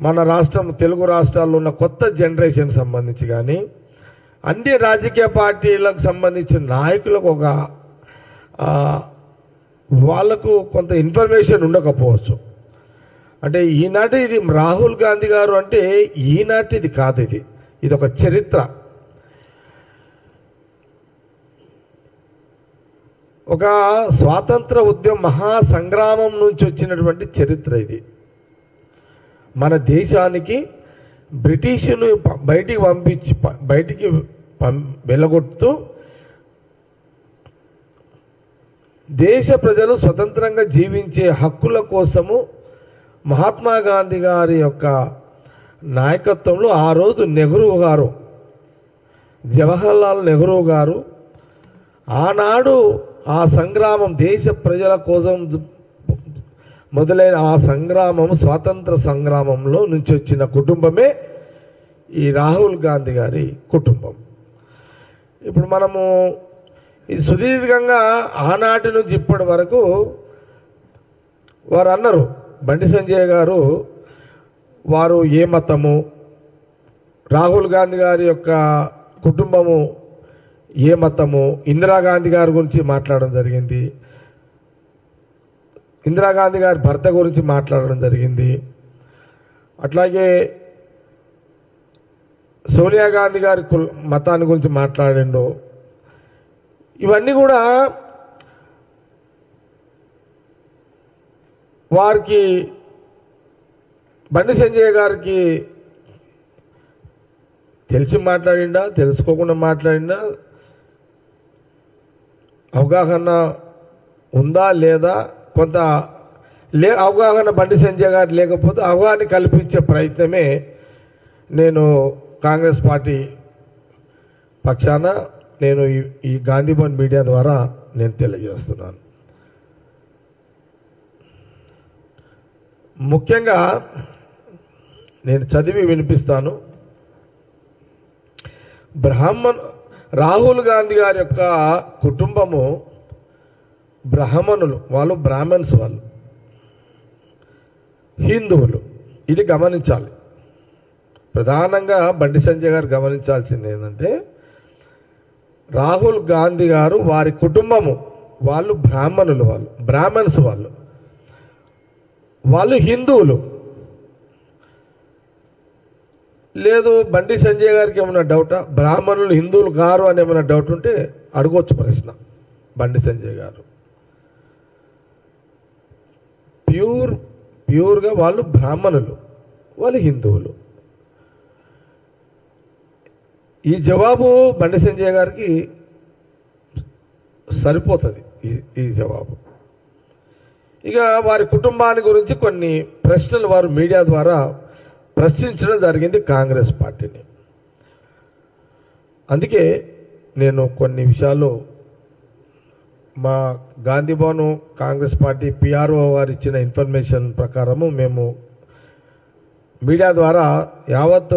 మన రాష్ట్రం తెలుగు రాష్ట్రాల్లో ఉన్న కొత్త జనరేషన్ సంబంధించి కానీ అన్ని రాజకీయ పార్టీలకు సంబంధించిన నాయకులకు ఒక వాళ్లకు కొంత ఇన్ఫర్మేషన్ ఉండకపోవచ్చు. అంటే ఈనాటి ఇది రాహుల్ గాంధీ గారు అంటే ఈనాటిది కాదు, ఇది ఒక చరిత్ర. ఒక స్వాతంత్ర ఉద్యమ మహాసంగ్రామం నుంచి వచ్చినటువంటి చరిత్ర ఇది. మన దేశానికి బ్రిటిషును బయటికి వెళ్ళగొడుతూ దేశ ప్రజలు స్వతంత్రంగా జీవించే హక్కుల కోసము మహాత్మా గాంధీ గారి యొక్క నాయకత్వంలో ఆ రోజు నెహ్రూ గారు, జవహర్లాల్ నెహ్రూ గారు ఆనాడు ఆ సంగ్రామం దేశ ప్రజల కోసం మొదలైన ఆ సంగ్రామం స్వాతంత్ర సంగ్రామంలో నుంచి వచ్చిన కుటుంబమే ఈ రాహుల్ గాంధీ గారి కుటుంబం. ఇప్పుడు మనము ఇది సుదీర్ఘంగా ఆనాటి నుంచి ఇప్పటి వరకు వారు అన్నారు, బండి సంజయ్ గారు వారు ఏ మతము, రాహుల్ గాంధీ గారి యొక్క కుటుంబము ఏ మతము, ఇందిరాగాంధీ గారి గురించి మాట్లాడడం జరిగింది, ఇందిరాగాంధీ గారి భర్త గురించి మాట్లాడడం జరిగింది, అట్లాగే సోనియా గాంధీ గారి మతాన్ని గురించి మాట్లాడిండు. ఇవన్నీ కూడా వారికి బండి సంజయ్ గారికి తెలిసి మాట్లాడిండా తెలుసుకోకుండా మాట్లాడిండా అవగాహన ఉందా లేదా, కొంత అవగాహన బండి సంజయ్ గారు లేకపోతే అవగాహన కల్పించే ప్రయత్నమే నేను కాంగ్రెస్ పార్టీ పక్షాన నేను ఈ గాంధీ భవన్ మీడియా ద్వారా నేను తెలియజేస్తున్నాను. ముఖ్యంగా నేను చదివి వినిపిస్తాను. రాహుల్ గాంధీ గారి యొక్క కుటుంబము బ్రాహ్మణులు, వాళ్ళు బ్రాహ్మణ్స్, వాళ్ళు హిందువులు. ఇది గమనించాలి. ప్రధానంగా బండి సంజయ్ గారు గమనించాల్సింది ఏంటంటే రాహుల్ గాంధీ గారు వారి కుటుంబము వాళ్ళు బ్రాహ్మణులు, వాళ్ళు బ్రాహ్మణ్స్, వాళ్ళు హిందువులు. లేదు బండి సంజయ్ గారికి ఏమైనా డౌటా, బ్రాహ్మణులు హిందువులు గారు అని ఏమైనా డౌట్ ఉంటే అడగొచ్చు ప్రశ్న. బండి సంజయ్ గారు ప్యూర్గా వాళ్ళు బ్రాహ్మణులు, వాళ్ళు హిందువులు. ఈ జవాబు బండి సంజయ్ గారికి సరిపోతుంది ఈ జవాబు. ఇక వారి కుటుంబాన్ని గురించి కొన్ని ప్రశ్నలు వారు మీడియా ద్వారా ప్రశ్నించడం జరిగింది కాంగ్రెస్ పార్టీని. అందుకే నేను కొన్ని విషయాలు మా గాంధీ భవన్ కాంగ్రెస్ పార్టీ పిఆర్ఓ వారు ఇచ్చిన ఇన్ఫర్మేషన్ ప్రకారము మేము మీడియా ద్వారా యావత్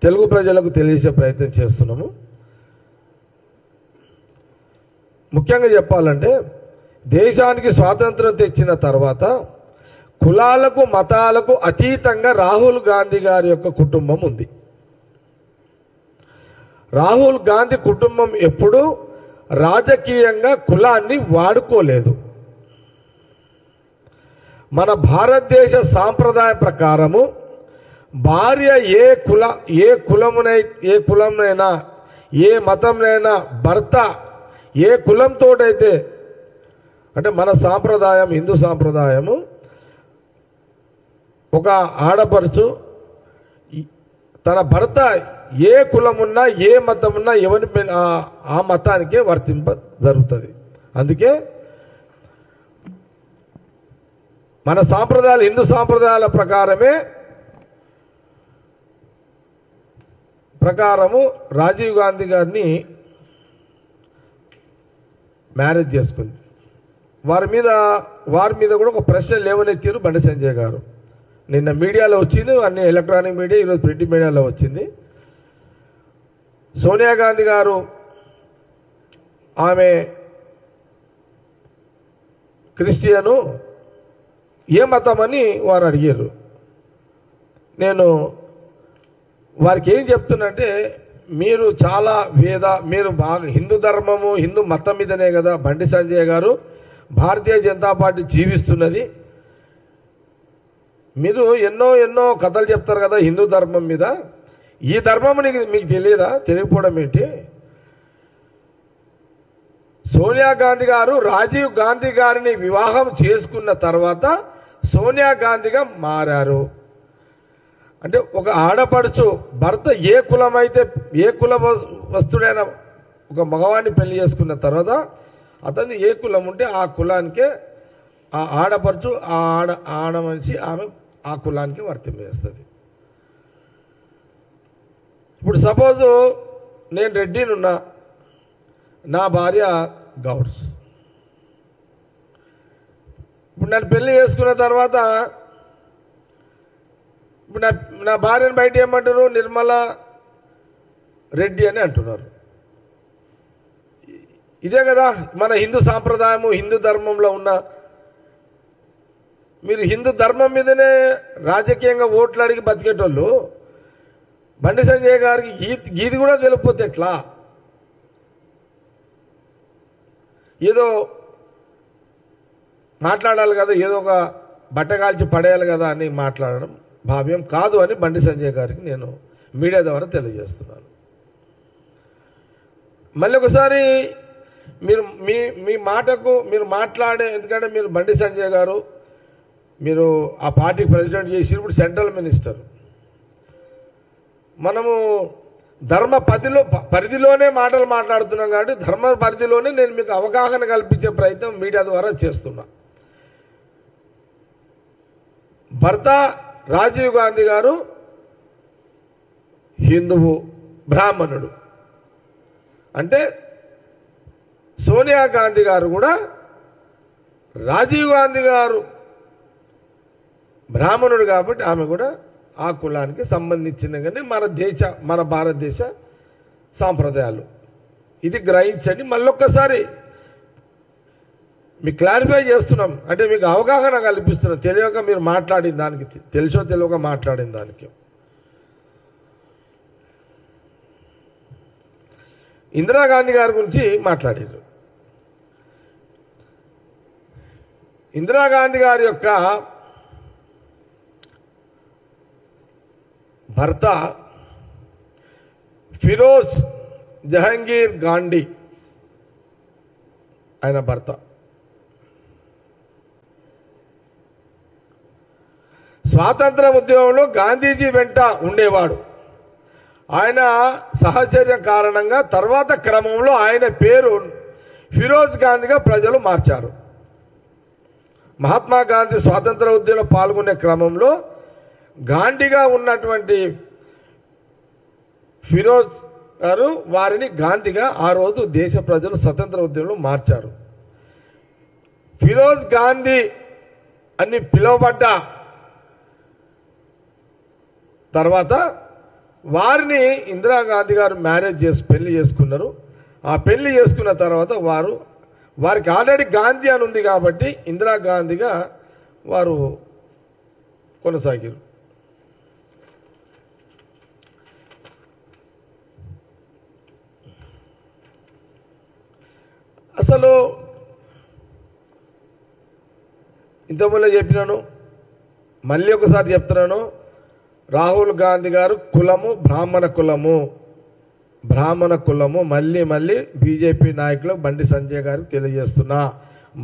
తెలుగు ప్రజలకు తెలియజేసే ప్రయత్నం చేస్తున్నాము. ముఖ్యంగా చెప్పాలంటే దేశానికి స్వాతంత్రం తెచ్చిన తర్వాత కులాలకు మతాలకు అతీతంగా రాహుల్ గాంధీ గారి యొక్క కుటుంబం ఉంది. రాహుల్ గాంధీ కుటుంబం ఎప్పుడూ రాజకీయంగా కులాన్ని వాడుకోలేదు. మన భారతదేశ సాంప్రదాయ ప్రకారము భార్య ఏ కులంనైనా ఏ మతంనైనా భర్త ఏ కులంతోటైతే, అంటే మన సాంప్రదాయం హిందూ సాంప్రదాయము, ఒక ఆడపడుచు తన భర్త ఏ కులమున్నా ఏ మతమున్నా ఎవరి ఆ మతానికే వర్తింప జరుగుతుంది. అందుకే మన సాంప్రదాయాలు హిందూ సాంప్రదాయాల ప్రకారము రాజీవ్ గాంధీ గారిని మ్యారేజ్ చేసుకుంది. వారి మీద కూడా ఒక ప్రశ్న లేవనెత్తారు బండి సంజయ్ గారు. నిన్న మీడియాలో వచ్చింది, అన్ని ఎలక్ట్రానిక్ మీడియా, ఈరోజు ప్రింట్ మీడియాలో వచ్చింది. సోనియా గాంధీ గారు ఆమె క్రిస్టియను, ఏ మతం అని వారు అడిగారు. నేను వారికి ఏం చెప్తున్నంటే, మీరు చాలా మీరు బాగా హిందూ ధర్మము హిందూ మతం మీదనే కదా బండి సంజయ్ గారు భారతీయ జనతా పార్టీ జీవిస్తున్నది. మీరు ఎన్నో కథలు చెప్తారు కదా హిందూ ధర్మం మీద. ఈ ధర్మం మీకు తెలియదా? తెలియకపోవడం ఏంటి? సోనియా గాంధీ గారు రాజీవ్ గాంధీ గారిని వివాహం చేసుకున్న తర్వాత సోనియా గాంధీగా మారారు. అంటే ఒక ఆడపడుచు భర్త ఏ కులమైతే ఏ కుల వస్తుడైన ఒక మగవాడిని పెళ్లి చేసుకున్న తర్వాత అతన్ని ఏ కులం ఉంటే ఆ కులానికే ఆ ఆడపడుచు ఆడ మనిషి ఆమె ఆ కులానికి వర్తింపజేస్తుంది. ఇప్పుడు సపోజు నేను రెడ్డినున్నా, నా భార్య గౌడ్స్. ఇప్పుడు నన్ను పెళ్లి చేసుకున్న తర్వాత ఇప్పుడు నా భార్యను బయట ఏమంటారు? నిర్మల రెడ్డి అని అంటున్నారు. ఇదే కదా మన హిందూ సాంప్రదాయము, హిందూ ధర్మంలో ఉన్న. మీరు హిందూ ధర్మం మీదనే రాజకీయంగా ఓట్లు అడిగి బతికేటోళ్ళు బండి సంజయ్ గారికి గీది కూడా తెలియకపోతే ఎట్లా? ఏదో మాట్లాడాలి కదా, ఏదో ఒక బట్టగాల్చి పడేయాలి కదా అని మాట్లాడడం భావ్యం కాదు అని బండి సంజయ్ గారికి నేను మీడియా ద్వారా తెలియజేస్తున్నాను. మళ్ళీ ఒకసారి మీరు మీ మాటకు మీరు మాట్లాడే, ఎందుకంటే మీరు బండి సంజయ్ గారు మీరు ఆ పార్టీ ప్రెసిడెంట్ చేసి ఇప్పుడు సెంట్రల్ మినిస్టర్. మనము ధర్మ పరిధిలోనే మాటలు మాట్లాడుతున్నాం కాబట్టి ధర్మ పరిధిలోనే నేను మీకు అవగాహన కల్పించే ప్రయత్నం మీడియా ద్వారా చేస్తున్నా. భర్త రాజీవ్ గాంధీ గారు హిందువు, బ్రాహ్మణుడు. అంటే సోనియా గాంధీ గారు కూడా రాజీవ్ గాంధీ గారు బ్రాహ్మణుడు కాబట్టి ఆమె కూడా ఆ కులానికి సంబంధించిన కానీ మన భారతదేశ సాంప్రదాయాలు ఇది గ్రహించండి. మళ్ళొక్కసారి మీకు క్లారిఫై చేస్తున్నాం, అంటే మీకు అవగాహన కల్పిస్తున్నాం. తెలియక మీరు మాట్లాడిన దానికి, తెలుసో తెలియక మాట్లాడిన దానికి. ఇందిరాగాంధీ గారి గురించి మాట్లాడారు. ఇందిరాగాంధీ గారి యొక్క భర్త ఫిరోజ్ జహంగీర్ గాంధీ, ఆయన భర్త. స్వాతంత్ర ఉద్యమంలో గాంధీజీ వెంట ఉండేవాడు. ఆయన సహచర్యం కారణంగా తర్వాత క్రమంలో ఆయన పేరు ఫిరోజ్ గాంధీగా ప్రజలు మార్చారు. మహాత్మా గాంధీ స్వాతంత్ర ఉద్యమంలో పాల్గొనే క్రమంలో గాంధీగా ఉన్నటువంటి ఫిరోజ్ గారు వారిని గాంధీగా ఆ రోజు దేశ ప్రజలు స్వతంత్ర ఉద్యమంలో మార్చారు. ఫిరోజ్ గాంధీ అని పిలువబడ్డ తర్వాత వారిని ఇందిరాగాంధీ గారు పెళ్లి చేసుకున్నారు. ఆ పెళ్లి చేసుకున్న తర్వాత వారికి ఆల్రెడీ గాంధీ అని ఉంది కాబట్టి ఇందిరాగాంధీగా వారు కొనసాగారు. అసలు ఇంతకుముందే చెప్పినాను, మళ్ళీ ఒకసారి చెప్తున్నాను, రాహుల్ గాంధీ గారు కులము బ్రాహ్మణ కులము. మళ్ళీ బీజేపీ నాయకులు బండి సంజయ్ గారికి తెలియజేస్తున్నా,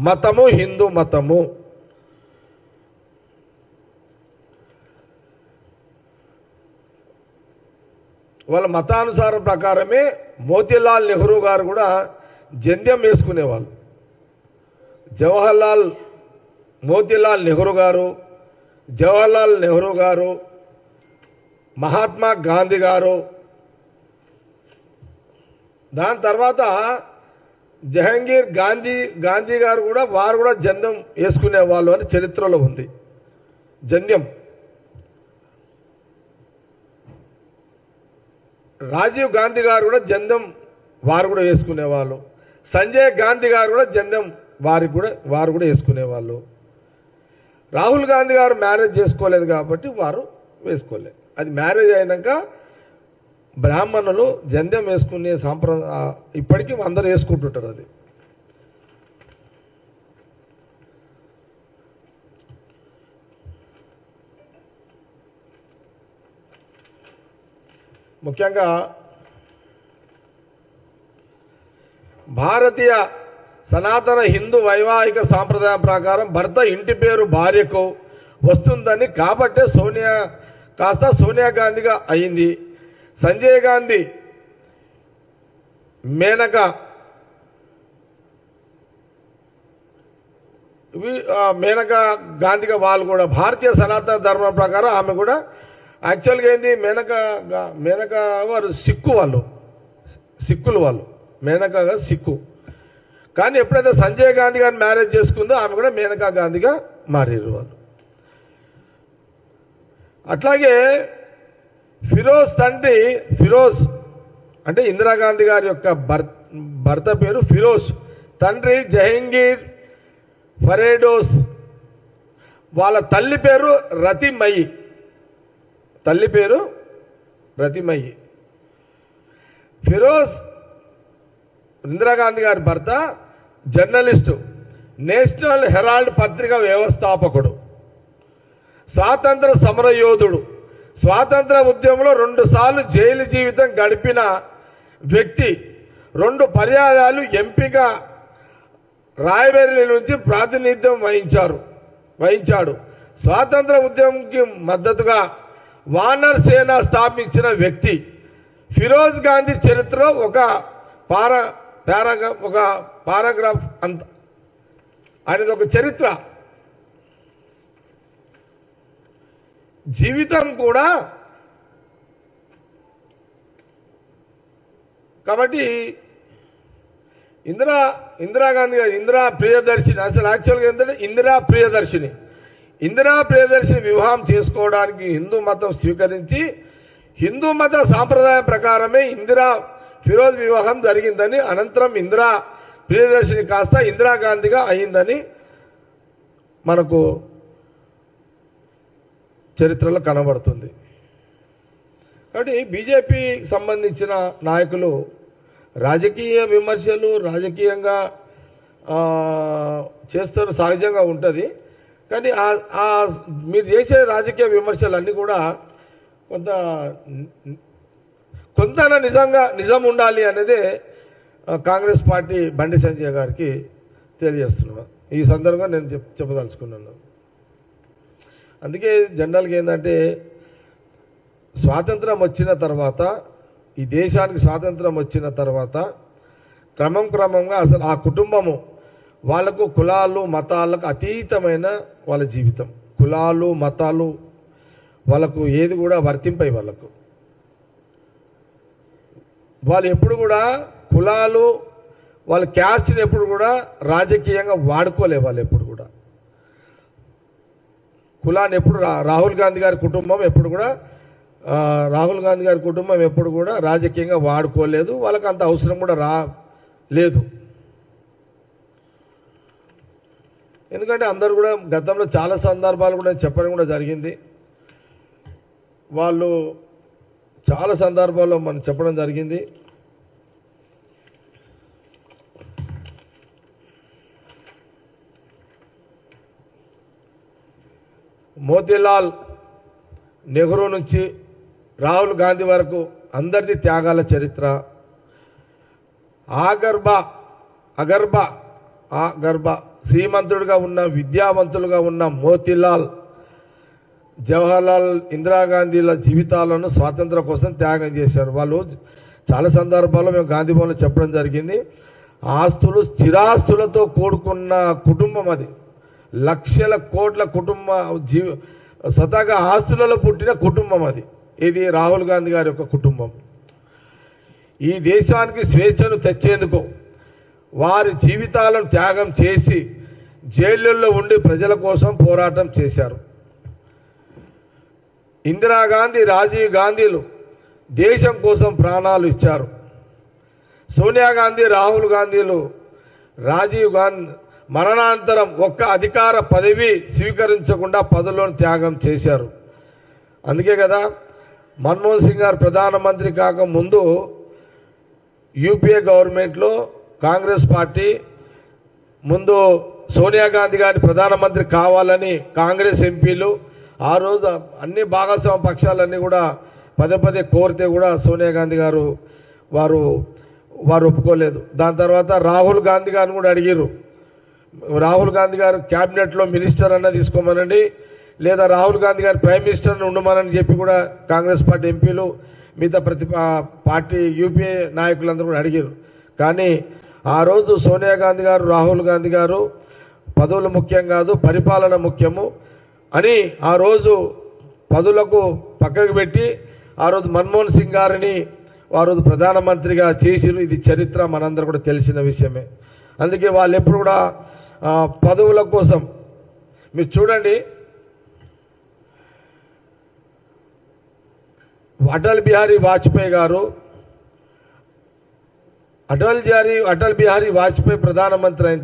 మతము హిందూ మతము. వాళ్ళ మతానుసారం ప్రకారమే మోతీలాల్ నెహ్రూ గారు కూడా జంధ్యం వేసుకునేవాళ్ళు. మోతీలాల్ నెహ్రూ గారు, మహాత్మా గాంధీ గారు, దాని తర్వాత జహంగీర్ గాంధీ గారు కూడా వారు కూడా జంధ్యం వేసుకునేవాళ్ళు అని చరిత్రలో ఉంది. జంధ్యం. రాజీవ్ గాంధీ గారు కూడా జంధ్యం వారు కూడా వేసుకునేవాళ్ళు. సంజయ్ గాంధీ గారు కూడా జంధ్యం వారు కూడా వేసుకునేవాళ్ళు. రాహుల్ గాంధీ గారు మ్యారేజ్ చేసుకోలేదు కాబట్టి వారు వేసుకోలే. అది మ్యారేజ్ అయినాక బ్రాహ్మణులు జంధ్యం వేసుకునే సాంప్రదాయం ఇప్పటికీ అందరూ వేసుకుంటుంటారు. అది ముఖ్యంగా భారతీయ సనాతన హిందూ వైవాహిక సాంప్రదాయం ప్రకారం భర్త ఇంటి పేరు భార్యకు వస్తుందని కాబట్టే సోనియా గాంధీగా అయింది. సంజయ్ గాంధీ మేనకా గాంధీగా వాళ్ళు కూడా భారతీయ సనాతన ధర్మం ప్రకారం ఆమె కూడా యాక్చువల్గా ఏంది మేనకా వారు సిక్కులు వాళ్ళు మేనకాగా సిక్కు. కానీ ఎప్పుడైతే సంజయ్ గాంధీ గారిని మ్యారేజ్ చేసుకుందో ఆమె కూడా మేనకా గాంధీగా మారారు వాళ్ళు. అట్లాగే ఫిరోజ్ తండ్రి ఫిరోజ్ అంటే ఇందిరాగాంధీ గారి యొక్క భర్త పేరు ఫిరోజ్, తండ్రి జహంగీర్ ఫరేడోస్, వాళ్ళ తల్లి పేరు రతిమయ్యి. ఫిరోజ్ ఇందిరాగాంధీ గారి భర్త జర్నలిస్టు, నేషనల్ హెరాల్డ్ పత్రిక వ్యవస్థాపకుడు, స్వాతంత్ర సమరయోధుడు, స్వాతంత్ర ఉద్యమంలో 2 సార్లు జైలు జీవితం గడిపిన వ్యక్తి, 2 పర్యాయాలు ఎంపీగా రాయబరేలీ నుంచి ప్రాతినిధ్యం వహించాడు. స్వాతంత్ర ఉద్యమంకి మద్దతుగా వానర్ సేన స్థాపించిన వ్యక్తి. ఫిరోజ్ గాంధీ చరిత్రలో ఒక పారాగ్రాఫ్ అంత అనేది ఒక చరిత్ర. జీవితం కూడా కాబట్టి ఇందిరాగాంధీ గారు ఇందిరా ప్రియదర్శిని, అసలు యాక్చువల్గా ఏంటంటే ఇందిరా ప్రియదర్శిని వివాహం చేసుకోవడానికి హిందూ మతం స్వీకరించి హిందూ మత సాంప్రదాయం ప్రకారమే ఫిరోజ్ వివాహం జరిగిందని, అనంతరం ఇందిరా ప్రియదర్శిని కాస్త ఇందిరాగాంధీగా అయిందని మనకు చరిత్రలో కనబడుతుంది. కాబట్టి బీజేపీకి సంబంధించిన నాయకులు రాజకీయ విమర్శలు రాజకీయంగా చేస్తారు, సహజంగా ఉంటుంది. కానీ మీరు చేసే రాజకీయ విమర్శలన్నీ కూడా కొంత నిజం ఉండాలి అనేదే కాంగ్రెస్ పార్టీ బండి సంజయ్ గారికి తెలియజేస్తున్నాను. ఈ సందర్భంగా నేను చెప్పదలుచుకున్నాను. అందుకే జనరల్గా ఏంటంటే స్వాతంత్రం వచ్చిన తర్వాత, ఈ దేశానికి స్వాతంత్రం వచ్చిన తర్వాత క్రమంగా అసలు ఆ కుటుంబము వాళ్ళకు కులాలు మతాలకు అతీతమైన వాళ్ళ జీవితం. కులాలు మతాలు వాళ్ళకు ఏది కూడా వర్తింపై వాళ్ళు ఎప్పుడు కూడా కులాలు వాళ్ళ క్యాస్ట్ని ఎప్పుడు కూడా రాజకీయంగా వాడుకోలే. వాళ్ళు ఎప్పుడు కూడా కులాన్ని ఎప్పుడు రాహుల్ గాంధీ గారి కుటుంబం ఎప్పుడు కూడా రాజకీయంగా వాడుకోలేదు. వాళ్ళకి అంత అవసరం కూడా లేదు. ఎందుకంటే అందరూ కూడా గతంలో చాలా సందర్భాలు కూడా చెప్పడం కూడా జరిగింది. వాళ్ళు చాలా సందర్భాల్లో మనం చెప్పడం జరిగింది. మోతీలాల్ నెహ్రూ నుంచి రాహుల్ గాంధీ వరకు అందరిది త్యాగాల చరిత్ర. అగర్భ శ్రీమంతుడుగా ఉన్న విద్యావంతులుగా ఉన్న మోతీలాల్, జవహర్లాల్, ఇందిరాగాంధీల జీవితాలను స్వాతంత్రం కోసం త్యాగం చేశారు. వాళ్ళు చాలా సందర్భాల్లో మేము గాంధీ భవన్లో చెప్పడం జరిగింది. స్థిరాస్తులతో కూడుకున్న కుటుంబం అది. లక్షల కోట్ల కుటుంబ స్వతహాగా ఆస్తులలో పుట్టిన కుటుంబం అది. ఇది రాహుల్ గాంధీ గారి యొక్క కుటుంబం. ఈ దేశానికి స్వేచ్ఛను తెచ్చేందుకు వారి జీవితాలను త్యాగం చేసి జైళ్ళల్లో ఉండి ప్రజల కోసం పోరాటం చేశారు. ఇందిరాగాంధీ, రాజీవ్ గాంధీలు దేశం కోసం ప్రాణాలు ఇచ్చారు. సోనియా గాంధీ, రాహుల్ గాంధీలు రాజీవ్ గాంధీ మరణానంతరం ఒక్క అధికార పదవి స్వీకరించకుండా పదవులను త్యాగం చేశారు. అందుకే కదా మన్మోహన్ సింగ్ గారు ప్రధానమంత్రి కాకముందు యూపీఏ గవర్నమెంట్లో కాంగ్రెస్ పార్టీ ముందు సోనియా గాంధీ గారిని ప్రధానమంత్రి కావాలని కాంగ్రెస్ ఎంపీలు ఆ రోజు అన్ని భాగస్వామ్య పక్షాలన్నీ కూడా పదే పదే కోరితే కూడా సోనియా గాంధీ గారు వారు ఒప్పుకోలేదు. దాని తర్వాత రాహుల్ గాంధీ గారిని కూడా అడిగారు, రాహుల్ గాంధీ గారు క్యాబినెట్లో మినిస్టర్ అన్న తీసుకోమనండి, లేదా రాహుల్ గాంధీ గారు ప్రైమ్ మినిస్టర్ని ఉండమని చెప్పి కూడా కాంగ్రెస్ పార్టీ ఎంపీలు మిగతా ప్రతి పార్టీ యూపీఏ నాయకులందరూ కూడా అడిగారు. కానీ ఆ రోజు సోనియా గాంధీ గారు రాహుల్ గాంధీ గారు పదవులు ముఖ్యం కాదు, పరిపాలన ముఖ్యము అని ఆ రోజు పదవులకు పక్కకు పెట్టి ఆ రోజు మన్మోహన్ సింగ్ గారిని ఆ రోజు ప్రధానమంత్రిగా చేసిరు. ఇది చరిత్ర మనందరూ కూడా తెలిసిన విషయమే. అందుకే వాళ్ళు ఎప్పుడు కూడా పదవుల కోసం మీరు చూడండి, అటల్ బిహారీ వాజ్పేయి గారు అటల్ బిహారీ వాజ్పేయి ప్రధానమంత్రి అయిన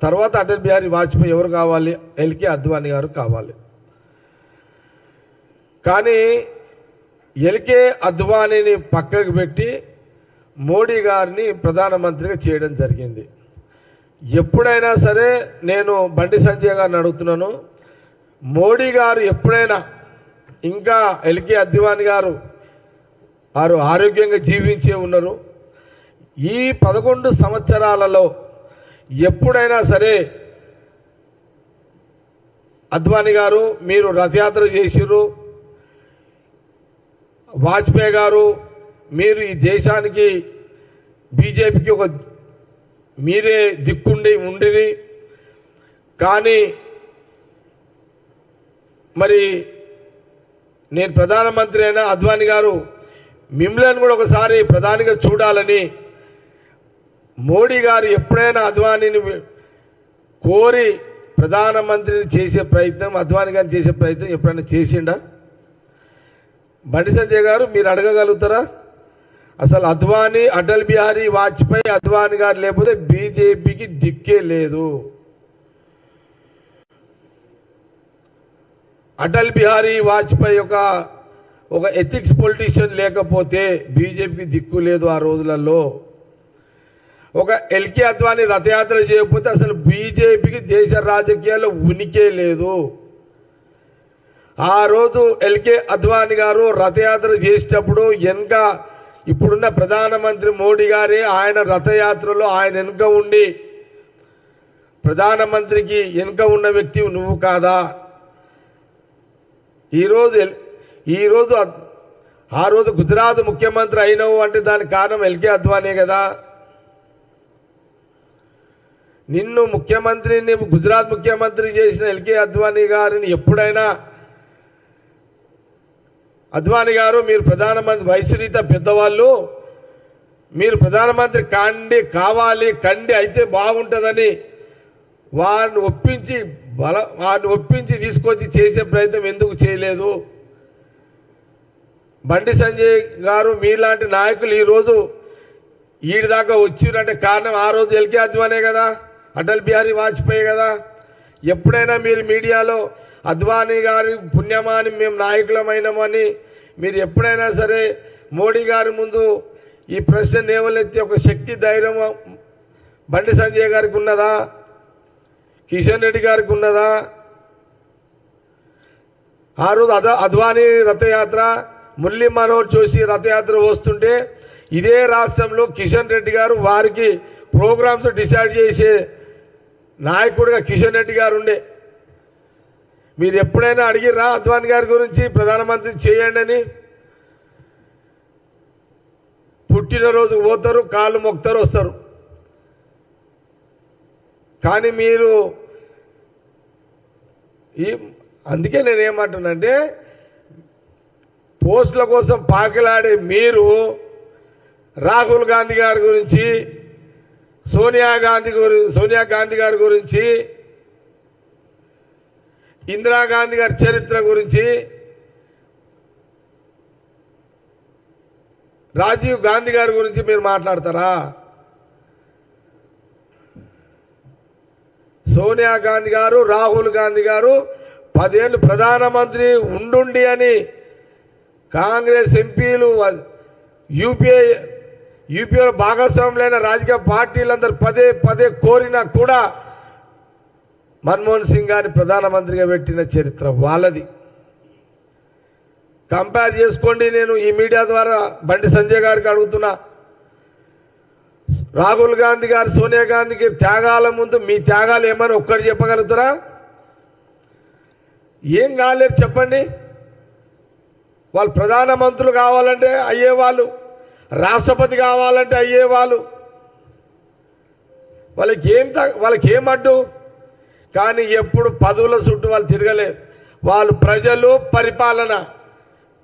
తర్వాత అటల్ బిహారీ వాజ్పేయి ఎవరు కావాలి? ఎల్కే అద్వానీ గారు కావాలి. కానీ ఎల్కే అద్వానీని పక్కకు పెట్టి మోడీ గారిని ప్రధానమంత్రిగా చేయడం జరిగింది. ఎప్పుడైనా సరే నేను బండి సంజయ్ గారిని అడుగుతున్నాను, మోడీ గారు ఎప్పుడైనా ఇంకా ఎల్కే అద్వానీ గారు వారు ఆరోగ్యంగా జీవించే ఉన్నారు. ఈ 11 సంవత్సరాలలో ఎప్పుడైనా సరే అద్వానీ గారు మీరు రథయాత్ర చేసిర్రు, వాజ్పేయి గారు మీరు ఈ దేశానికి బీజేపీకి ఒక మీరే ఉండిరి. కానీ మరి నేను ప్రధానమంత్రి అయినా అద్వానీ గారు మిమ్మల్ని కూడా ఒకసారి ప్రధానిగా చూడాలని మోడీ గారు ఎప్పుడైనా అద్వానీని కోరి ప్రధానమంత్రిని చేసే ప్రయత్నం, అద్వానీ గారిని చేసే ప్రయత్నం ఎప్పుడైనా చేసిండా? బండి సంజయ్ గారు మీరు అడగగలుగుతారా? అసలు అటల్ బిహారీ వాజ్పేయి అద్వానీ గారు లేకపోతే బీజేపీకి దిక్కే లేదు. అటల్ బిహారీ వాజ్పేయి ఒక ఎథిక్స్ పొలిటీషియన్ లేకపోతే బీజేపీకి దిక్కు లేదు. ఆ రోజులలో ఒక ఎల్కే అద్వానీ రథయాత్ర చేయకపోతే అసలు బీజేపీకి దేశ రాజకీయాల్లో ఉనికే లేదు. ఆ రోజు ఎల్కే అద్వానీ గారు రథయాత్ర చేసేటప్పుడు వెనుక ఇప్పుడున్న ప్రధానమంత్రి మోడీ గారే ఆయన రథయాత్రలో ఆయన వెనుక ఉండి ప్రధానమంత్రికి వెనుక ఉన్న వ్యక్తి నువ్వు కాదా? ఈరోజు ఆ రోజు గుజరాత్ ముఖ్యమంత్రి అయినవు అంటే దానికి కారణం ఎల్కే అద్వానీ కదా. నిన్ను గుజరాత్ ముఖ్యమంత్రి చేసిన ఎల్కే అద్వానీ గారిని ఎప్పుడైనా అద్వానీ గారు మీరు ప్రధానమంత్రి వయసురీత పెద్దవాళ్ళు, మీరు ప్రధానమంత్రి కావాలి అయితే బాగుంటుందని వారిని ఒప్పించి తీసుకొచ్చి చేసే ప్రయత్నం ఎందుకు చేయలేదు? బండి సంజయ్ గారు మీలాంటి నాయకులు ఈరోజు ఈడి దాకా వచ్చిరంటే కారణం ఆ రోజు ఎల్కే అద్వానీ కదా, అటల్ బిహారీ వాజ్పేయి కదా. ఎప్పుడైనా మీరు మీడియాలో అద్వానీ గారి పుణ్యమాని మేము నాయకులమైనామని మీరు ఎప్పుడైనా సరే మోడీ గారి ముందు ఈ ప్రశ్న లేవనెత్తి ఒక శక్తి ధైర్యం బండి సంజయ్ గారికి ఉన్నదా? కిషన్ రెడ్డి గారికి ఉన్నదా? ఆ రోజు అద్వానీ రథయాత్ర మురళీ మనోహర్ జోషి రథయాత్ర వస్తుంటే ఇదే రాష్ట్రంలో కిషన్ రెడ్డి గారు వారికి ప్రోగ్రామ్స్ డిసైడ్ చేసే నాయకుడిగా కిషన్ రెడ్డి గారు ఉండే. మీరు ఎప్పుడైనా అడిగిరా అద్వానీ గారి గురించి ప్రధానమంత్రి చేయండి అని? పుట్టినరోజు పోతారు, కాళ్ళు మొక్తారు, వస్తారు. కానీ మీరు అందుకే నేనేమంటున్నానంటే పోస్టుల కోసం పాకిలాడే మీరు రాహుల్ గాంధీ గారి గురించి సోనియా గాంధీ గారి గురించి ఇందిరాగాంధీ గారి చరిత్ర గురించి రాజీవ్ గాంధీ గారి గురించి మీరు మాట్లాడతారా? సోనియా గాంధీ గారు రాహుల్ గాంధీ గారు 10 ఏళ్ళు ప్రధానమంత్రి ఉండుండి అని కాంగ్రెస్ ఎంపీలు యూపీలో భాగస్వాములైన రాజకీయ పార్టీలందరూ పదే పదే కోరినా కూడా మన్మోహన్ సింగ్ గారిని ప్రధానమంత్రిగా పెట్టిన చరిత్ర వాళ్ళది. కంపేర్ చేసుకోండి. నేను ఈ మీడియా ద్వారా బండి సంజయ్ గారికి అడుగుతున్నా, రాహుల్ గాంధీ గారు సోనియా గాంధీకి త్యాగాల ముందు మీ త్యాగాలు ఏమని ఒక్కటి చెప్పగలుగుతారా? ఏం కాలేదు చెప్పండి. వాళ్ళు ప్రధానమంత్రులు కావాలంటే అయ్యేవాళ్ళు, రాష్ట్రపతి కావాలంటే అయ్యేవాళ్ళు. వాళ్ళకి ఏం అడ్డు? కానీ ఎప్పుడు పదవుల చుట్టూ వాళ్ళు తిరగలేదు. వాళ్ళు ప్రజలు, పరిపాలన,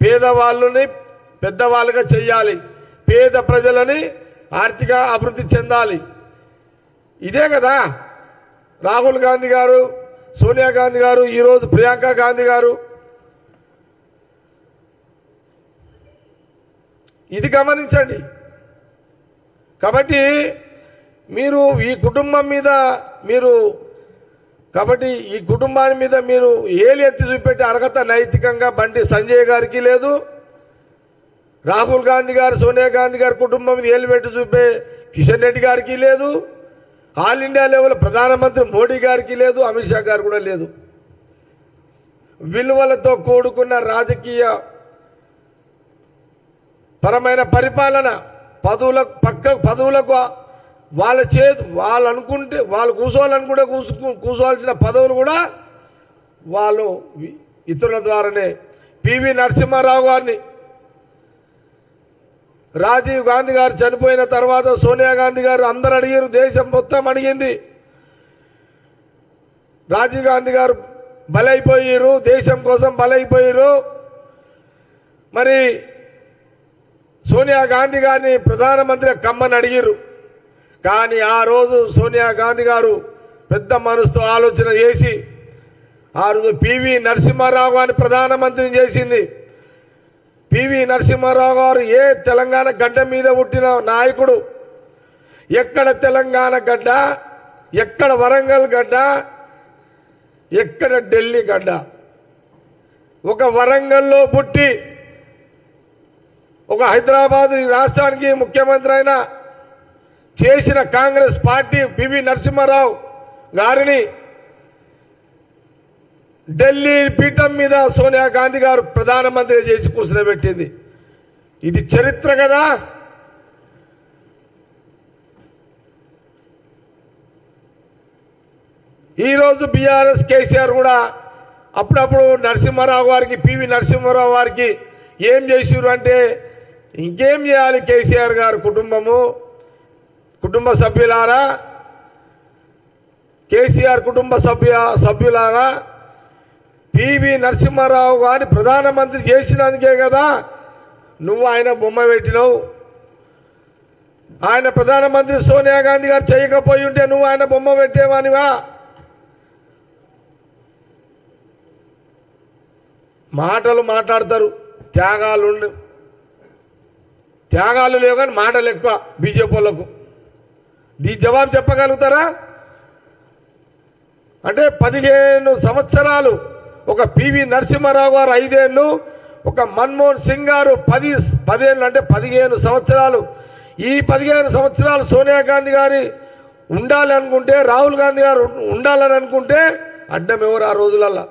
పేదవాళ్ళని పెద్దవాళ్ళుగా చెయ్యాలి, పేద ప్రజలని ఆర్థిక అభివృద్ధి చెందాలి. ఇదే కదా రాహుల్ గాంధీ గారు, సోనియా గాంధీ గారు, ఈరోజు ప్రియాంక గాంధీ గారు. ఇది గమనించండి. కాబట్టి మీరు ఈ కుటుంబం మీద కాబట్టి ఈ కుటుంబాన్ని మీద మీరు ఏలు ఎత్తి చూపెట్టే అర్హత నైతికంగా బండి సంజయ్ గారికి లేదు. రాహుల్ గాంధీ గారు, సోనియా గాంధీ గారి కుటుంబం మీద ఏలు పెట్టి చూపే కిషన్ రెడ్డి గారికి లేదు. ఆల్ ఇండియా లెవెల్ ప్రధానమంత్రి మోడీ గారికి లేదు. అమిత్ షా గారు కూడా లేదు. విలువలతో కూడుకున్న రాజకీయ పరమైన పరిపాలన, పదవులకు వాళ్ళు అనుకుంటే వాళ్ళు కూర్చోవాలనుకుంటే కూర్చోవాల్సిన పదవులు కూడా వాళ్ళు ఇతరుల ద్వారానే. పివి నరసింహారావు గారిని రాజీవ్ గాంధీ గారు చనిపోయిన తర్వాత సోనియా గాంధీ గారు అందరు అడిగారు, దేశం మొత్తం అడిగింది. రాజీవ్ గాంధీ గారు బలైపోయారు, దేశం కోసం బలైపోయారు. మరి సోనియా గాంధీ గారిని ప్రధానమంత్రి కమ్మని అడిగారు. కానీ ఆ రోజు సోనియా గాంధీ గారు పెద్ద మనసుతో ఆలోచన చేసి ఆ రోజు పివి నరసింహారావు గారిని ప్రధానమంత్రిని చేసింది. పివి నరసింహారావు గారు ఏ తెలంగాణ గడ్డ మీద పుట్టిన నాయకుడు, ఎక్కడ తెలంగాణ గడ్డ, ఎక్కడ వరంగల్ గడ్డ, ఎక్కడ ఢిల్లీ గడ్డ. ఒక వరంగల్లో పుట్టి ఒక హైదరాబాద్ రాష్ట్రానికి ముఖ్యమంత్రి అయిన చేసిన కాంగ్రెస్ పార్టీ పివి నరసింహారావు గారిని ఢిల్లీ పీఠం మీద సోనియా గాంధీ గారు ప్రధానమంత్రి చేసి కూర్చోబెట్టింది. ఇది చరిత్ర కదా. ఈరోజు బీఆర్ఎస్ కేసీఆర్ కూడా అప్పుడప్పుడు నరసింహారావు గారికి, పివి నరసింహారావు గారికి ఏం చేసిరు అంటే ఇంకేం చేయాలి కేసీఆర్ గారు కుటుంబ సభ్యులారా, కేసీఆర్ కుటుంబ సభ్యులారా, పివి నరసింహారావు గారిని ప్రధానమంత్రి చేసినందుకే కదా నువ్వు ఆయన బొమ్మ పెట్టినావు. ఆయన ప్రధానమంత్రి సోనియా గాంధీ గారు చేయకపోయి ఉంటే నువ్వు ఆయన బొమ్మ పెట్టేవానివా? మాటలు మాట్లాడతారు, త్యాగాలు లేవు కానీ మాటలు ఎక్కువ బీజేపీ వాళ్ళకు. దీని జవాబు చెప్పగలుగుతారా? అంటే 15 సంవత్సరాలు, ఒక పివి నరసింహారావు గారు 5 ఏళ్ళు, ఒక మన్మోహన్ సింగ్ గారు 10 ఏళ్ళు, అంటే 15 సంవత్సరాలు. ఈ 15 సంవత్సరాలు సోనియా గాంధీ గారి ఉండాలి అనుకుంటే, రాహుల్ గాంధీ గారు ఉండాలని అనుకుంటే అడ్డం ఎవరు ఆ రోజులల్లా?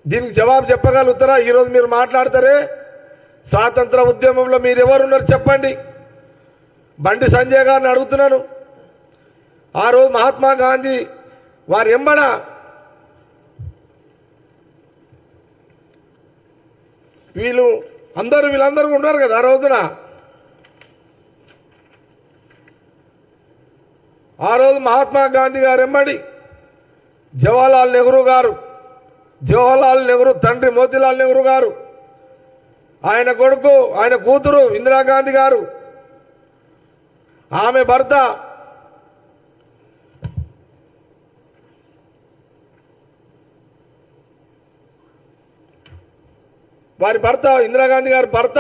దీనికి జవాబు చెప్పగలుగుతారా? ఈరోజు మీరు మాట్లాడతారే, స్వాతంత్ర ఉద్యమంలో మీరు ఎవరున్నారు చెప్పండి. బండి సంజయ్ గారిని అడుగుతున్నాను. ఆ రోజు మహాత్మా గాంధీ వారి ఎంబడ వీళ్ళందరూ ఉన్నారు కదా ఆ రోజున. ఆ రోజు మహాత్మా గాంధీ గారు ఎంబడి జవహర్లాల్ నెహ్రూ తండ్రి మోతీలాల్ నెహ్రూ గారు, ఆయన కొడుకు, ఆయన కూతురు ఇందిరాగాంధీ గారు, ఆమె భర్త వారి భర్త ఇందిరాగాంధీ గారి భర్త.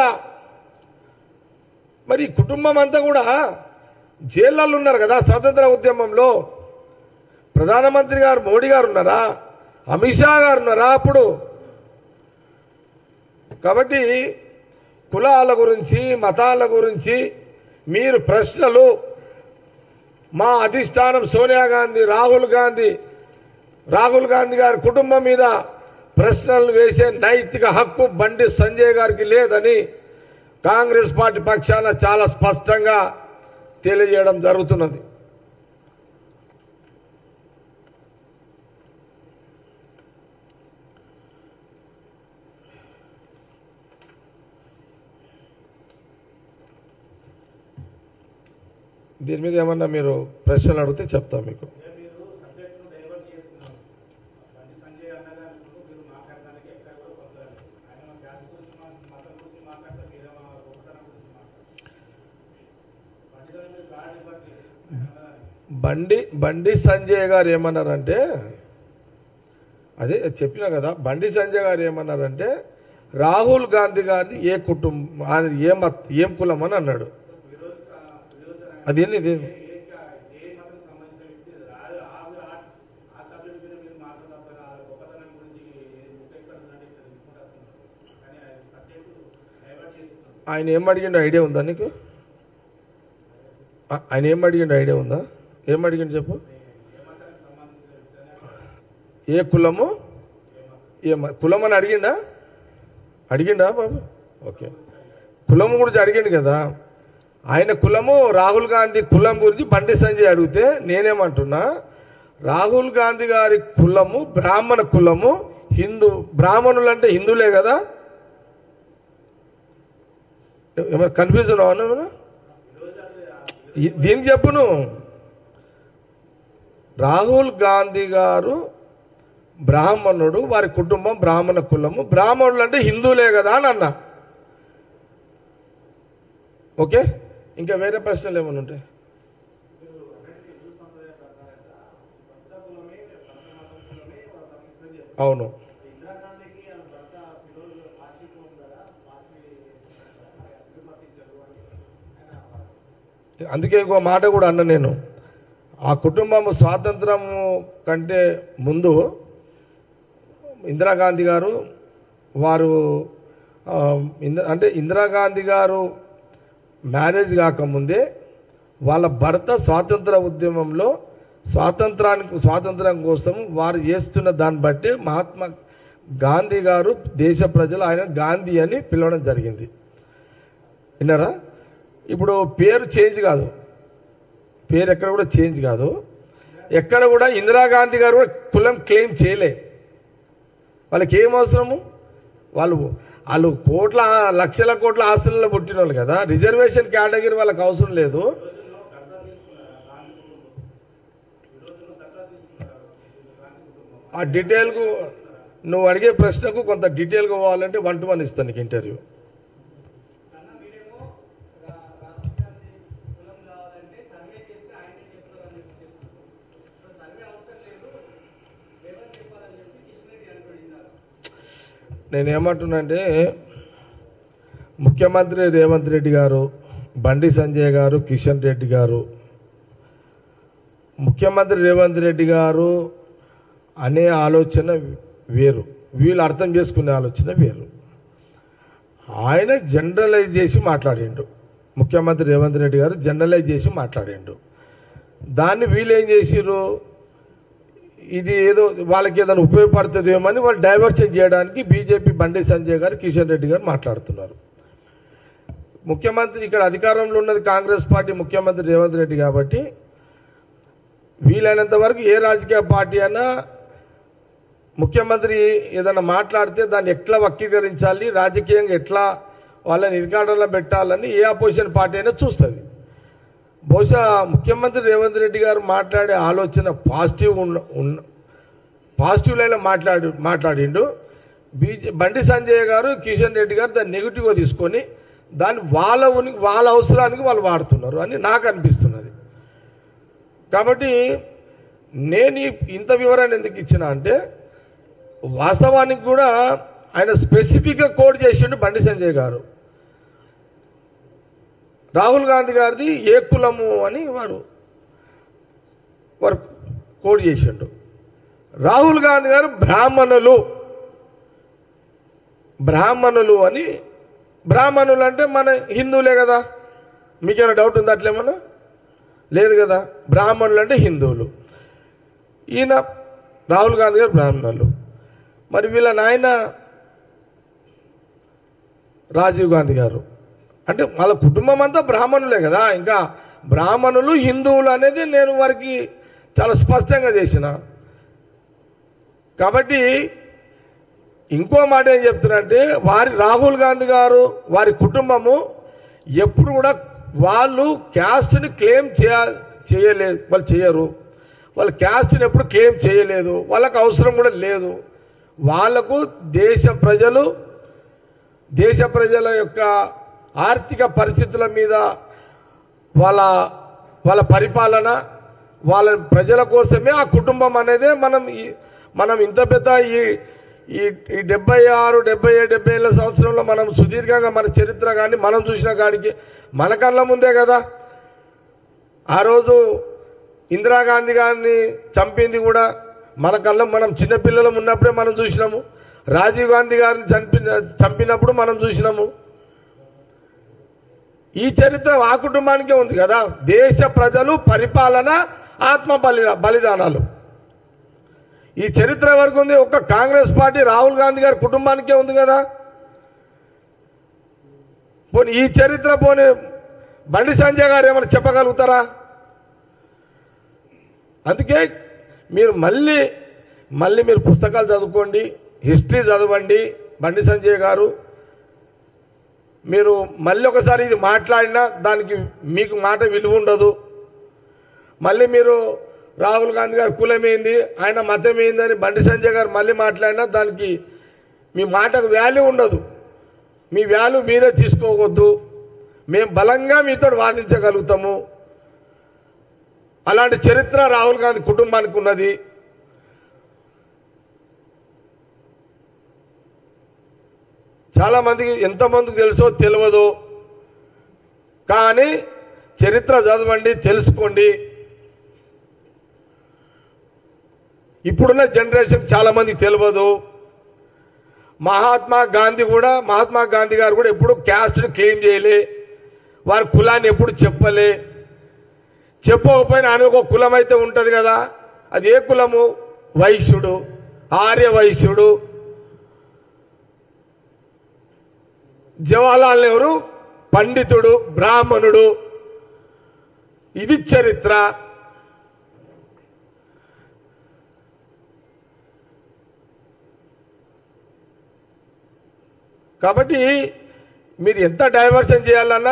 మరి కుటుంబం అంతా కూడా జైళ్ళల్లో ఉన్నారు కదా స్వాతంత్ర ఉద్యమంలో. ప్రధానమంత్రి గారు మోడీ గారు ఉన్నారా? అమిత్ షా గారు ఉన్నారా? అప్పుడు కాబట్టి కులాల గురించి మతాల గురించి మీరు ప్రశ్నలు మా అధిష్టానం సోనియా గాంధీ రాహుల్ గాంధీ గారి కుటుంబం మీద ప్రశ్నలు వేసే నైతిక హక్కు బండి సంజయ్ గారికి లేదని కాంగ్రెస్ పార్టీ పక్షాన చాలా స్పష్టంగా తెలియజేయడం జరుగుతున్నది. దీని మీద ఏమన్నా మీరు ప్రశ్నలు అడిగితే చెప్తాం మీకు. బండి సంజయ్ గారు ఏమన్నారంటే, అదే చెప్పినా కదా, బండి సంజయ్ గారు ఏమన్నారంటే రాహుల్ గాంధీ గారిని ఏ కుటుంబం ఏం కులం అని అన్నాడు. అదేంటి ఆయన ఏం అడిగిండు ఐడియా ఉందా నీకు? ఆయన ఏం అడిగిండు ఐడియా ఉందా? ఏం అడిగిండు చెప్పు. ఏ కులము కులం అని అడిగిండా బాబు? ఓకే, కులము గురించి అడిగిండు కదా. ఆయన కులము రాహుల్ గాంధీ కులం గురించి బండి సంజయ్ అడిగితే నేనేమంటున్నా, రాహుల్ గాంధీ గారి కులము బ్రాహ్మణ కులము, బ్రాహ్మణులు అంటే హిందువులే కదా. ఏమైనా కన్ఫ్యూజన్ అవునా? దీనికి చెప్పును. రాహుల్ గాంధీ గారు బ్రాహ్మణుడు, వారి కుటుంబం బ్రాహ్మణ కులము, బ్రాహ్మణులు అంటే హిందువులే కదా అని అన్నా. ఓకే, ఇంకా వేరే ప్రశ్నలు ఏమైనా ఉంటాయి? అవును, అందుకే ఇంకో మాట కూడా అన్న నేను. ఆ కుటుంబం స్వాతంత్రం కంటే ముందు ఇందిరాగాంధీ గారు ఇందిరాగాంధీ గారు మ్యారేజ్ కాకముందే వాళ్ళ భర్త స్వాతంత్ర ఉద్యమంలో స్వాతంత్రం కోసం వారు చేస్తున్న దాన్ని బట్టి మహాత్మా గాంధీ గారు దేశ ప్రజలు ఆయన గాంధీ అని పిలవడం జరిగింది. విన్నారా? ఇప్పుడు పేరు చేంజ్ కాదు, పేరు ఎక్కడ కూడా చేంజ్ కాదు. ఎక్కడ కూడా ఇందిరాగాంధీ గారు కూడా కులం క్లెయిమ్ చేయలే. వాళ్ళకి ఏం అవసరము? వాళ్ళు లక్షల కోట్ల ఆస్తులలో పుట్టిన వాళ్ళు కదా. రిజర్వేషన్ కేటగిరీ వాళ్ళకి అవసరం లేదు. ఆ డీటెయిల్కు నువ్వు అడిగే ప్రశ్నకు కొంత డీటెయిల్గా పోవాలంటే 1 to 1 ఇస్తాను నీకు ఇంటర్వ్యూ. నేనేమంటున్నానంటే ముఖ్యమంత్రి రేవంత్ రెడ్డి గారు, బండి సంజయ్ గారు, కిషన్ రెడ్డి గారు, ముఖ్యమంత్రి రేవంత్ రెడ్డి గారు అనే ఆలోచన వేరు, వీళ్ళు అర్థం చేసుకునే ఆలోచన వేరు. ఆయన జనరలైజ్ చేసి మాట్లాడిండు. ముఖ్యమంత్రి రేవంత్ రెడ్డి గారు జనరలైజ్ చేసి మాట్లాడిండు. దాన్ని వీళ్ళు ఏం చేసిర్రు, ఇది ఏదో వాళ్ళకి ఏదైనా ఉపయోగపడుతుందేమో అని వాళ్ళు డైవర్షన్ చేయడానికి బీజేపీ బండి సంజయ్ గారు, కిషన్ రెడ్డి గారు మాట్లాడుతున్నారు. ముఖ్యమంత్రి ఇక్కడ అధికారంలో ఉన్నది కాంగ్రెస్ పార్టీ, ముఖ్యమంత్రి రేవంత్ రెడ్డి కాబట్టి వీలైనంత వరకు ఏ రాజకీయ పార్టీ అయినా ముఖ్యమంత్రి ఏదైనా మాట్లాడితే దాన్ని ఎట్లా వక్రీకరించాలి, రాజకీయంగా ఎట్లా వాళ్ళని నిర్గాఢంలో పెట్టాలని ఏ అపోజిషన్ పార్టీ అయినా చూస్తుంది. బహుశా ముఖ్యమంత్రి రేవంత్ రెడ్డి గారు మాట్లాడే ఆలోచన పాజిటివ్ లైన్లో మాట్లాడిండు. బండి సంజయ్ గారు, కిషన్ రెడ్డి గారు దాన్ని నెగిటివ్గా తీసుకొని దాన్ని వాళ్ళ అవసరానికి వాళ్ళు వాడుతున్నారు అని నాకు అనిపిస్తున్నది. కాబట్టి నేను ఇంత వివరాన్ని ఎందుకు ఇచ్చినా అంటే, వాస్తవానికి కూడా ఆయన స్పెసిఫిక్గా కోడ్ చేసిండు బండి సంజయ్ గారు. రాహుల్ గాంధీ గారిది ఏ కులము అని వారు కోడ్ చేసిండు. రాహుల్ గాంధీ గారు బ్రాహ్మణులు, బ్రాహ్మణులు అని, బ్రాహ్మణులు అంటే మన హిందువులే కదా, మీకేమైనా డౌట్ ఉందా? అట్లేమన్నా లేదు కదా. బ్రాహ్మణులు అంటే హిందువులు. ఈయన రాహుల్ గాంధీ గారు బ్రాహ్మణులు. మరి వీళ్ళ నాయన రాజీవ్ గాంధీ గారు అంటే వాళ్ళ కుటుంబం అంతా బ్రాహ్మణులే కదా. ఇంకా బ్రాహ్మణులు హిందువులు అనేది నేను వారికి చాలా స్పష్టంగా చేసిన. కాబట్టి ఇంకో మాట ఏం చెప్తున్నారంటే, రాహుల్ గాంధీ గారు వారి కుటుంబము ఎప్పుడు కూడా వాళ్ళు క్యాస్ట్ని క్లెయిమ్ చేయలేదు, వాళ్ళు చేయరు. వాళ్ళు క్యాస్ట్ని ఎప్పుడు క్లెయిమ్ చేయలేదు, వాళ్ళకు అవసరం కూడా లేదు. వాళ్లకు దేశ ప్రజల యొక్క ఆర్థిక పరిస్థితుల మీద వాళ్ళ పరిపాలన, వాళ్ళ ప్రజల కోసమే ఆ కుటుంబం అనేదే మనం ఇంత పెద్ద ఈ 76, 77, 77 సంవత్సరంలో మనం సుదీర్ఘంగా మన చరిత్ర కానీ మనం చూసిన కాడికి మన కళ్ళ ముందే కదా. ఆ రోజు ఇందిరాగాంధీ గారిని చంపింది కూడా మన కళ్ళ, మనం చిన్నపిల్లలం ఉన్నప్పుడే మనం చూసినాము. రాజీవ్ గాంధీ గారిని చంపినప్పుడు మనం చూసినాము. ఈ చరిత్ర ఆ కుటుంబానికే ఉంది కదా. దేశ ప్రజలు, పరిపాలన, ఆత్మ బలిదానాలు, ఈ చరిత్ర వరకు ఉంది. ఒక్క కాంగ్రెస్ పార్టీ రాహుల్ గాంధీ గారి కుటుంబానికే ఉంది కదా. పోనీ ఈ చరిత్ర పోనీ బండి సంజయ్ గారు ఏమైనా చెప్పగలుగుతారా? అందుకే మీరు మళ్ళీ మీరు పుస్తకాలు చదువుకోండి, హిస్టరీ చదవండి. బండి సంజయ్ గారు, మీరు మళ్ళీ ఒకసారి ఇది మాట్లాడినా దానికి మీకు మాట విలువ ఉండదు. మళ్ళీ మీరు రాహుల్ గాంధీ గారు కులమేంది, ఆయన మతం ఏందని బండి సంజయ్ గారు మళ్ళీ మాట్లాడినా దానికి మీ మాటకు వాల్యూ ఉండదు. మీ వాల్యూ మీరే తీసుకోవద్దు. మేము బలంగా మీతో వాదించగలుగుతాము. అలాంటి చరిత్ర రాహుల్ గాంధీ కుటుంబానికి ఉన్నది. చాలా మందికి, ఎంతమందికి తెలుసో తెలియదు, కానీ చరిత్ర చదవండి, తెలుసుకోండి. ఇప్పుడున్న జనరేషన్ చాలా మందికి తెలియదు. మహాత్మా గాంధీ గారు కూడా ఎప్పుడు క్యాస్ట్ని క్లెయిమ్ చేయలే, వారి కులాన్ని ఎప్పుడు చెప్పలే. చెప్పకపోయినా ఆయన ఒక కులం అయితే ఉంటుంది కదా. అది ఏ కులము? వైశ్యుడు, ఆర్య వైశ్యుడు. జవహర్లాల్ నెహ్రూ పండితుడు, బ్రాహ్మణుడు. ఇది చరిత్ర. కాబట్టి మీరు ఎంత డైవర్షన్ చేయాలన్నా,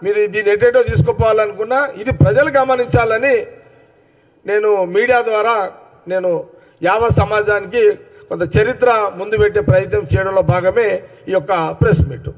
మీరు దీన్ని ఎటేటో తీసుకుపోవాలనుకున్నా ఇది ప్రజలు గమనించాలని నేను మీడియా ద్వారా యావత్ సమాజానికి కొంత చరిత్ర ముందు పెట్టే ప్రయత్నం చేయడంలో భాగమే ఈ యొక్క ప్రెస్ మీట్.